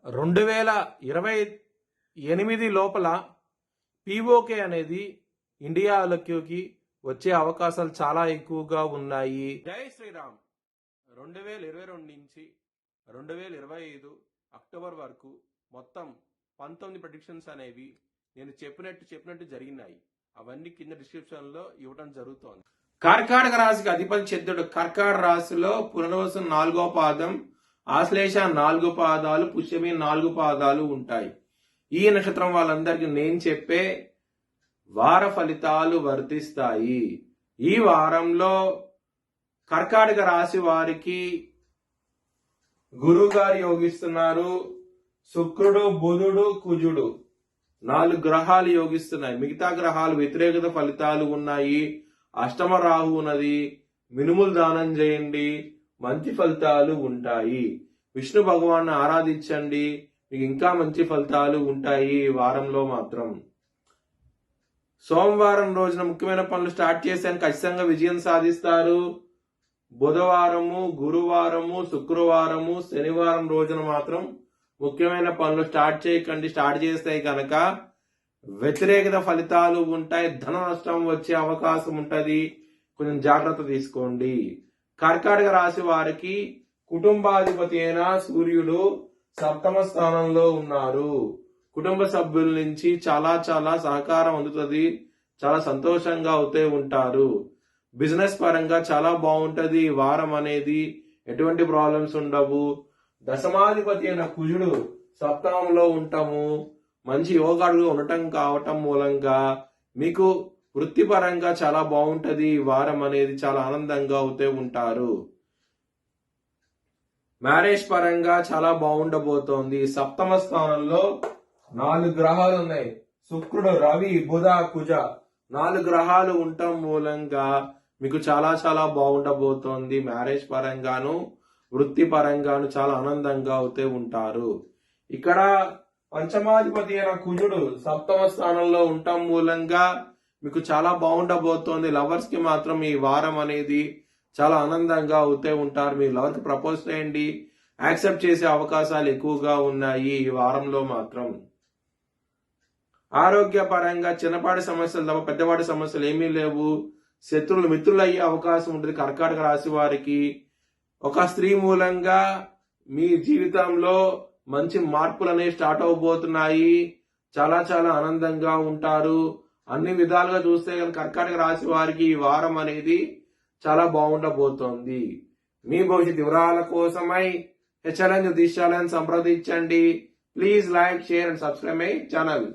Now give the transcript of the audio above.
2028 లోపల పీఓకే అనేది ఇండియాలోకి వచ్చే అవకాశాలు చాలా ఎక్కువగా ఉన్నాయి. జై శ్రీరామ్. 2022 నుంచి 2025 అక్టోబర్ వరకు మొత్తం 19 ప్రెడిక్షన్స్ అనేవి నేను చెప్పినట్టు జరిగినాయి. అవన్నీ కింద డిస్క్రిప్షన్ లో ఇవ్వడం జరుగుతోంది. కర్కాటక రాశికి అధిపతి చంద్రుడు కర్కాటక రాశిలో పునర్వసు 4వ పాదం, ఆశ్లేష 4 పాదాలు, పుష్యమి 4 పాదాలు ఉంటాయి. ఈ నక్షత్రం వాళ్ళందరికీ నేను చెప్పే వార ఫలితాలు వర్తిస్తాయి. ఈ వారంలో కర్కాటక రాశి వారికి గురువు గారు యోగిస్తున్నారు. శుక్రుడు, బుధుడు, కుజుడు 4 గ్రహాలు యోగిస్తున్నాయి. మిగతా గ్రహాలు వ్యతిరేకత ఫలితాలు ఉన్నాయి. అష్టమ రాహు ఉన్నది. మినుములు దానం చేయండి, మంచి ఫలితాలు ఉంటాయి. విష్ణు భగవాన్ని ఆరాధించండి, మీకు ఇంకా మంచి ఫలితాలు ఉంటాయి. ఈ వారంలో మాత్రం సోమవారం రోజున ముఖ్యమైన పనులు స్టార్ట్ చేశాను, ఖచ్చితంగా విజయం సాధిస్తారు. బుధవారము, గురువారము, శుక్రవారము, శనివారం రోజున మాత్రం ముఖ్యమైన పనులు స్టార్ట్ చేయకండి. స్టార్ట్ చేస్తే కనుక వ్యతిరేకత ఫలితాలు ఉంటాయి, ధన నష్టం వచ్చే అవకాశం ఉంటది. కొంచెం జాగ్రత్త తీసుకోండి. కర్కాటక రాశి వారికి కుటుంబాధిపతి అయిన సూర్యుడు 7వ స్థానంలో ఉన్నారు. కుటుంబ సభ్యుల నుంచి చాలా సహకారం అందుతుంది. చాలా సంతోషంగా అవుతూ ఉంటారు. బిజినెస్ పరంగా చాలా బాగుంటది. వారం అనేది ఎటువంటి ప్రాబ్లమ్స్ ఉండవు. దశమాధిపతి అయిన కుజుడు 7ంలో ఉంటాము. మంచి యోగాడుగా ఉండటం కావటం మూలంగా మీకు వృత్తిపరంగా చాలా బాగుంటది. వారం అనేది చాలా ఆనందంగా అవుతూ ఉంటారు. మ్యారేజ్ పరంగా చాలా బాగుండబోతోంది. 7వ స్థానంలో 4 గ్రహాలు ఉన్నాయి. శుక్రుడు, రవి, బుధ, కుజ 4 గ్రహాలు ఉండటం మూలంగా మీకు చాలా బాగుండబోతోంది. మ్యారేజ్ పరంగాను వృత్తి పరంగాను చాలా ఆనందంగా అవుతూ ఉంటారు. ఇక్కడ పంచమాధిపతి అయిన కుజుడు 7వ స్థానంలో ఉండటం మూలంగా మీకు చాలా బాగుండబోతోంది. లవర్స్ కి మాత్రం ఈ వారం అనేది చాలా ఆనందంగా అవుతూ ఉంటారు. మీ లవర్ కి ప్రపోజ్ చేయండి, యాక్సెప్ట్ చేసే అవకాశాలు ఎక్కువగా ఉన్నాయి ఈ వారంలో మాత్రం. ఆరోగ్య పరంగా చిన్నపాటి సమస్యలు తప్ప పెద్దవాటి సమస్యలు ఏమీ లేవు. శత్రువులు మిత్రులు అయ్యే అవకాశం ఉంటుంది. కర్కాటక రాశి వారికి ఒక స్త్రీ మూలంగా మీ జీవితంలో మంచి మార్పులు అనేవి స్టార్ట్ అవబోతున్నాయి. చాలా ఆనందంగా ఉంటారు. అన్ని విధాలుగా చూస్తే కర్కాటక రాశి వారికి ఈ వారం అనేది చాలా బాగుండబోతోంది. మీ భవిష్యత్ వివరాల కోసమై హెచ్ఎల్ఎన్ జ్యోతిష్యాలను సంప్రదించండి. Please like, share and subscribe my channel.